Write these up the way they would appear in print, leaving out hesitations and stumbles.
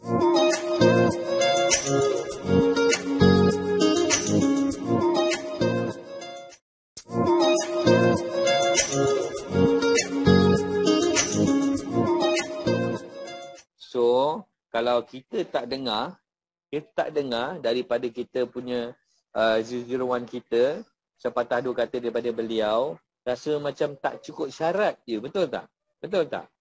So, kalau kita tak dengar daripada kita punya 001 kita, sepatah dua kata daripada beliau, rasa macam tak cukup syarat je. Betul tak? Betul tak?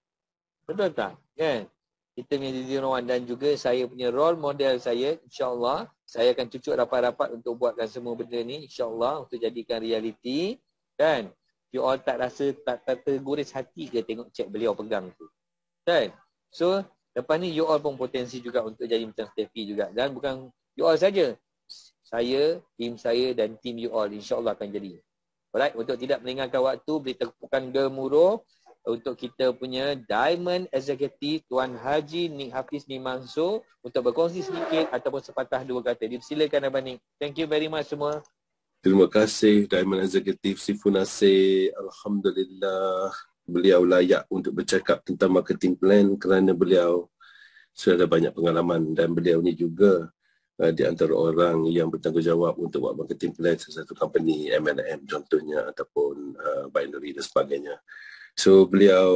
Betul tak? Kan? Kita punya 001 dan juga saya punya role model saya, insyaAllah, saya akan cucuk rapat-rapat untuk buatkan semua benda ni, insyaAllah, untuk jadikan realiti. Kan? You all tak rasa, tak terguris hati ke tengok cek beliau pegang tu? Kan? So, lepas ni you all pun potensi juga untuk jadi macam Steffi juga. Dan bukan you all saja. Saya, tim saya dan tim you all insyaAllah akan jadi. Alright, untuk tidak melengahkan waktu, beri tepukan gemuruh untuk kita punya Diamond Executive Tuan Haji Nik Hafiz Nik Mansur untuk berkongsi sedikit ataupun sepatah dua kata. Dipersilakan Abang Nik. Thank you very much semua. Terima kasih Diamond Executive Sifu Nasir. Alhamdulillah, beliau layak untuk bercakap tentang marketing plan kerana beliau sudah ada banyak pengalaman dan beliau ni juga di antara orang yang bertanggungjawab untuk buat marketing plan sesuatu company MLM contohnya ataupun binary dan sebagainya. So beliau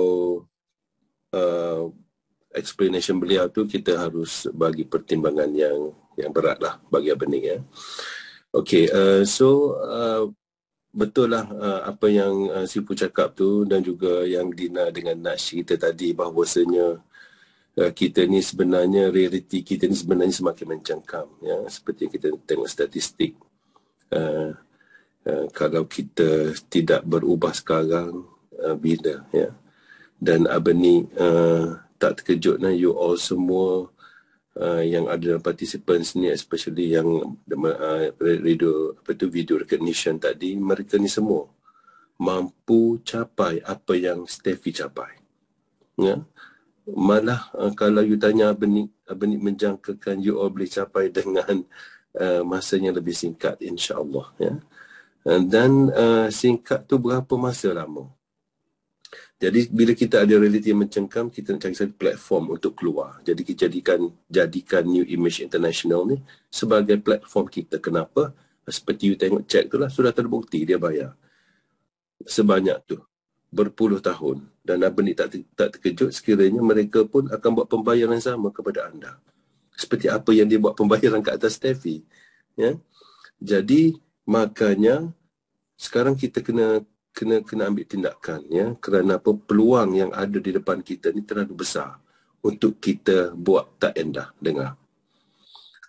explanation beliau tu kita harus bagi pertimbangan yang berat lah bagi Abang Nik ya. Okay, betul lah apa yang Sifu cakap tu dan juga yang Dina dengan Nakshi kita tadi bahawasanya kita ni sebenarnya, realiti kita ni sebenarnya semakin mencengkam ya. Seperti kita tengok statistik, kalau kita tidak berubah sekarang, bila ya. Dan Abang Nik tak terkejut lah, you all semua yang ada dalam participants ni, especially yang video recognition tadi, mereka ni semua mampu capai apa yang Steffi capai ya. Malah kalau you tanya Abang Nik menjangkakan you all boleh capai dengan masa yang lebih singkat insya-Allah ya. Dan singkat tu berapa masa lama? Jadi bila kita ada realiti yang mencengkam, kita nak cari satu platform untuk keluar. Jadi kita jadikan New Image International ni sebagai platform kita. Kenapa? Seperti you tengok cek tu lah, sudah terbukti dia bayar sebanyak tu berpuluh tahun. Dan Abang Nik tak terkejut sekiranya mereka pun akan buat pembayaran sama kepada anda. Seperti apa yang dia buat pembayaran ke atas Steffi. Ya? Jadi makanya sekarang kita kena ambil tindakan ya, kerana apa, peluang yang ada di depan kita ni terlalu besar untuk kita buat tak endah. Dengar,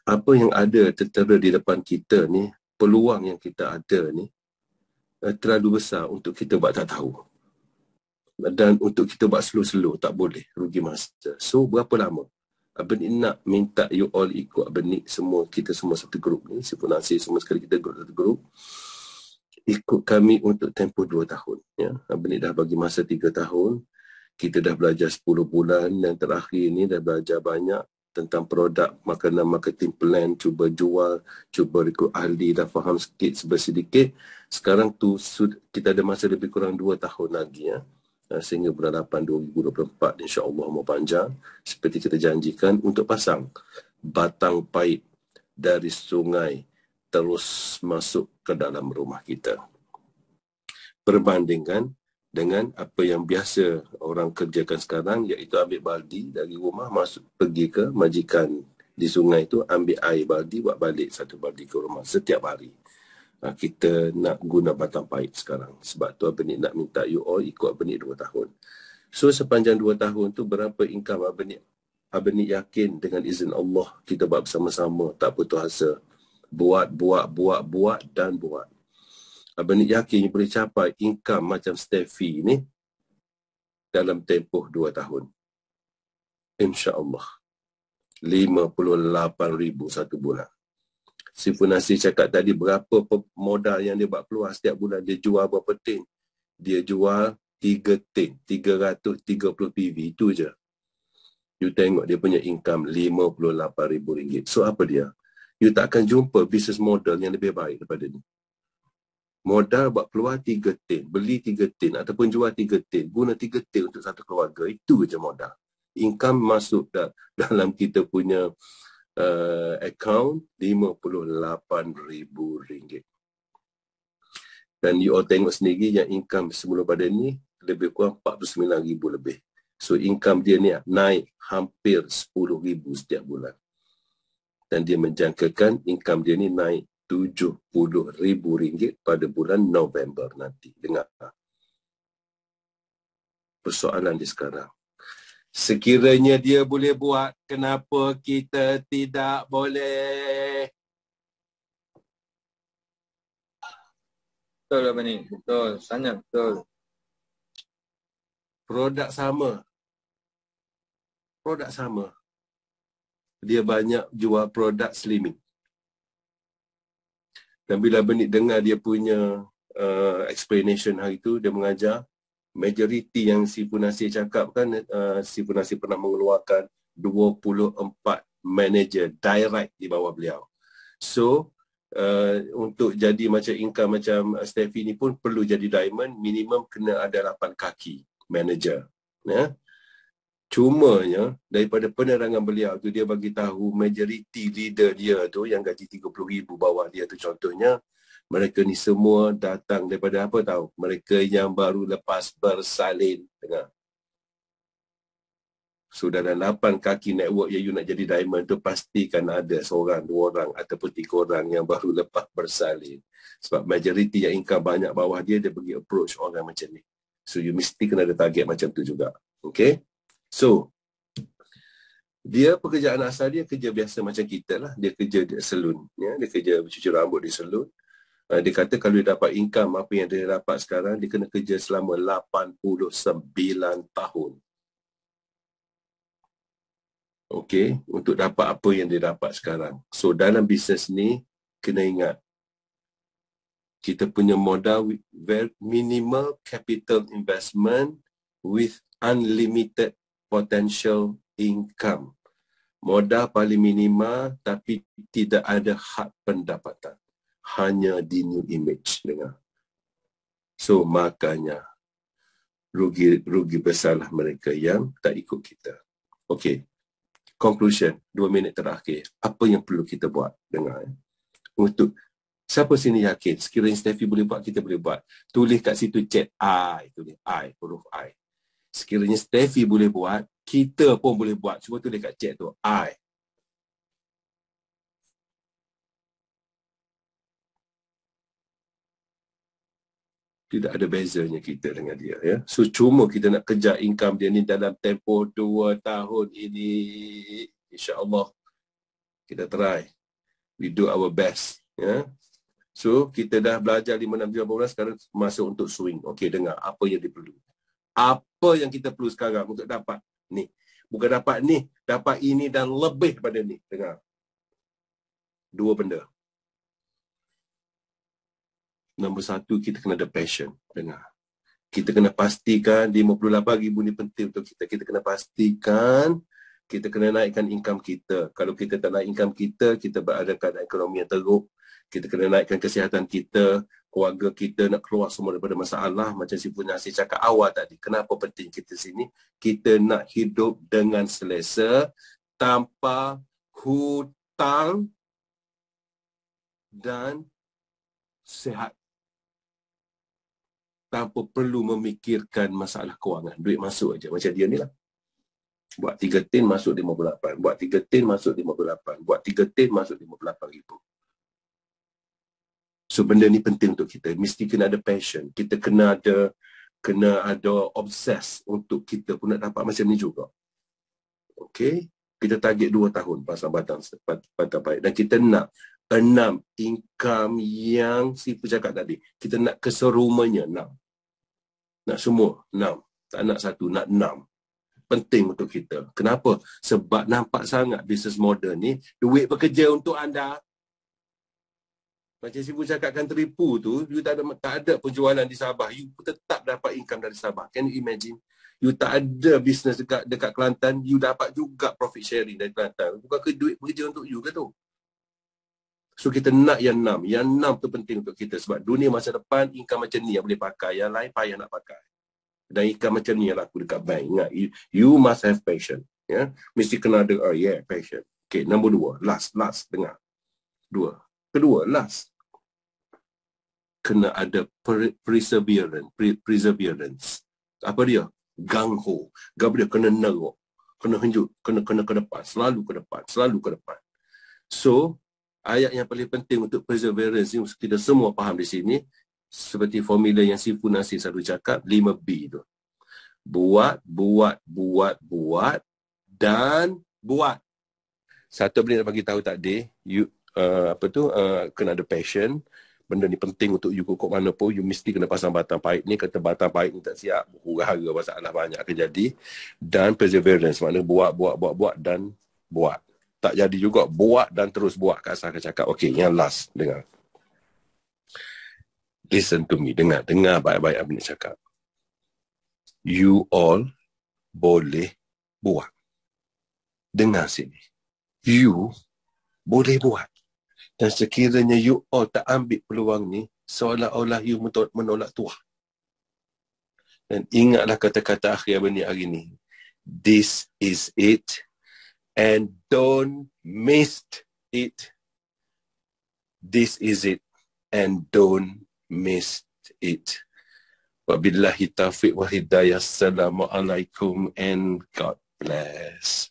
apa yang ada tertera di depan kita ni, peluang yang kita ada ni terlalu besar untuk kita buat tak tahu, dan untuk kita buat slow-slow tak boleh, rugi masa. So berapa lama Abang Nik nak minta you all ikut Abang Nik semua, kita semua satu grup ni, Sifu Nasir semua sekali kita satu grup, ikut kami untuk tempoh 2 tahun ya. Abang Nik dah bagi masa 3 tahun. Kita dah belajar 10 bulan dan terakhir ni dah belajar banyak tentang produk, makanan, marketing plan, cuba jual, cuba rekrut ahli, dah faham sikit sedikit. Sekarang tu kita ada masa lebih kurang 2 tahun lagi ya. Sehingga bulan 8 2024 insya-Allah mau panjang seperti kita janjikan untuk pasang batang paip dari sungai terus masuk ke dalam rumah kita. Perbandingkan dengan apa yang biasa orang kerjakan sekarang, iaitu ambil baldi dari rumah, masuk pergi ke majikan di sungai itu, ambil air baldi, buat balik satu baldi ke rumah setiap hari. Kita nak guna batang paip sekarang. Sebab tu Abang Nik nak minta you all ikut Abang Nik 2 tahun. So sepanjang 2 tahun tu berapa income Abang Nik yakin dengan izin Allah kita buat bersama-sama, tak putus asa. Buat dan buat. Abang Nik yakin boleh capai income macam Steffi ni dalam tempoh 2 tahun. InsyaAllah. 58,000 satu bulan. Sifu Nasir cakap tadi berapa modal yang dia buat keluar setiap bulan. Dia jual berapa tin? Dia jual 3 tin. 330 PV. Itu je. You tengok dia punya income RM58,000. So apa dia? You tak akan jumpa business model yang lebih baik daripada ni. Modal buat keluar 3 tin, beli 3 tin ataupun jual 3 tin, guna 3 tin untuk satu keluarga, itu je modal. income masuk dalam kita punya account RM58,000. Dan you all tengok sendiri yang income semula pada ni lebih kurang RM49,000 lebih. So income dia ni naik hampir RM10,000 setiap bulan. Dan dia menjangkakan income dia ni naik RM70,000 pada bulan November nanti. Dengar. Persoalan dia sekarang. Sekiranya dia boleh buat, kenapa kita tidak boleh? Betul apa ni? Betul. Sangat betul. Produk sama. Produk sama. Dia banyak jual produk slimming. Dan bila Benik dengar dia punya explanation hari tu, dia mengajar, majoriti yang si Punasir cakap kan, si Punasir pernah mengeluarkan 24 manager direct di bawah beliau. So, untuk jadi macam income macam Steffi ni pun perlu jadi diamond, minimum kena ada 8 kaki manager. Ya? Cumanya daripada penerangan beliau tu, dia bagi tahu majoriti leader dia tu yang gaji 30,000 bawah dia tu contohnya, mereka ni semua datang daripada apa tahu? Mereka yang baru lepas bersalin. Dengar. So dalam 8 kaki network yang you nak jadi diamond tu, pastikan ada seorang, 2 orang ataupun 3 orang yang baru lepas bersalin. Sebab majoriti yang income banyak bawah dia, dia pergi approach orang macam ni. So you mesti kena ada target macam tu juga. Okay? So, dia pekerjaan asal dia kerja biasa macam kita lah. Dia kerja di salon. Ya? Dia kerja cuci rambut di salon. Dia kata kalau dia dapat income apa yang dia dapat sekarang, dia kena kerja selama 89 tahun. Okey, untuk dapat apa yang dia dapat sekarang. So dalam bisnes ni, kena ingat, kita punya modal very minimal capital investment with unlimited potential income. Modal paling minimal tapi tidak ada had pendapatan. Hanya di new image. Dengar. So makanya rugi besarlah mereka yang tak ikut kita. Okey. Conclusion, 2 minit terakhir. Apa yang perlu kita buat? Dengar. Untuk siapa sini yakin sekiranya Steffi boleh buat, kita boleh buat. Tulis kat situ chat I. Tulis I, huruf I. Sekiranya Steffi boleh buat, kita pun boleh buat. Cuba tulis kat chat tu I. Tidak ada bezanya kita dengan dia. Ya? So, cuma kita nak kejar income dia ni dalam tempoh 2 tahun ini. InsyaAllah, kita try. We do our best. Ya? So, kita dah belajar 5-6 bulan, sekarang masuk untuk swing. Okey, dengar apa yang diperlu. Apa yang kita perlu sekarang untuk dapat ni. Bukan dapat ni, dapat ini dan lebih daripada ni. Dengar. 2 benda. Nombor 1, kita kena ada passion. Dengar. Kita kena pastikan 58,000 ni penting untuk kita. Kita kena pastikan kita kena naikkan income kita. Kalau kita tak naik income kita, kita berada keadaan ekonomi yang teruk. Kita kena naikkan kesihatan kita. Keluarga kita nak keluar semua daripada masalah. Macam si Punasir cakap awal tadi. Kenapa penting kita sini? Kita nak hidup dengan selesa, tanpa hutang dan sihat. Tanpa perlu memikirkan masalah kewangan. Duit masuk aja. Macam dia ni lah. Buat 3 tin masuk 58. Buat 3 tin masuk 58. Buat 3 tin masuk 58,000. So benda ni penting untuk kita. Mesti kena ada passion. Kita kena ada obses untuk kita pun nak dapat macam ni juga. Okay. Kita target 2 tahun pasal batang baik. Dan kita nak 6 income yang si cakap tadi. Kita nak keserumanya 6. Nak semua 6. Tak nak 1, nak 6. Penting untuk kita. Kenapa? Sebab nampak sangat business model ni, duit bekerja untuk anda. Macam si cakapkan teripu tu, you tak ada penjualan di Sabah, you tetap dapat income dari Sabah. Can you imagine? You tak ada business dekat Kelantan, you dapat juga profit sharing dari Kelantan. Bukan ke duit bekerja untuk you ke tu? So kita nak yang 6. Yang 6 tu penting untuk kita. Sebab dunia masa depan, income macam ni yang boleh pakai. Yang lain payah nak pakai. Dan ikan macam ni yang laku dekat bank. Ingat, you must have passion. Ya? Mesti kena ada, passion. Okay, nombor 2. Last, dengar. Kedua, last. Kena ada perseverance. Apa dia? Gang-ho. Dia kena nerok. Kena henjuk. Kena ke depan. Selalu ke depan. So, ayat yang paling penting untuk perseverance ni, kita semua faham di sini, seperti formula yang Sifu Nasir selalu cakap, 5B tu. Buat, dan buat. Satu benda nak bagi tahu tadi, kena ada passion. Benda ni penting untuk you kok mana pun, you mesti kena pasang batang pahit ni. Kata batang pahit ni tak siap, hura-hara masalah banyak akan jadi. Dan perseverance, maknanya buat dan buat. Tak jadi juga, buat dan terus buat. Kak Asah akan cakap, okay, yang last, dengar. Listen to me, dengar baik-baik apa nak cakap. You all boleh buat. Dengar sini. You boleh buat. Dan sekiranya you all tak ambil peluang ni, seolah-olah you menolak Tuhan. Dan ingatlah kata-kata akhir benih hari ni. This is it. And don't miss it. This is it. And don't miss it. Wabillahi taufiq wa hidayah. Assalamualaikum and God bless.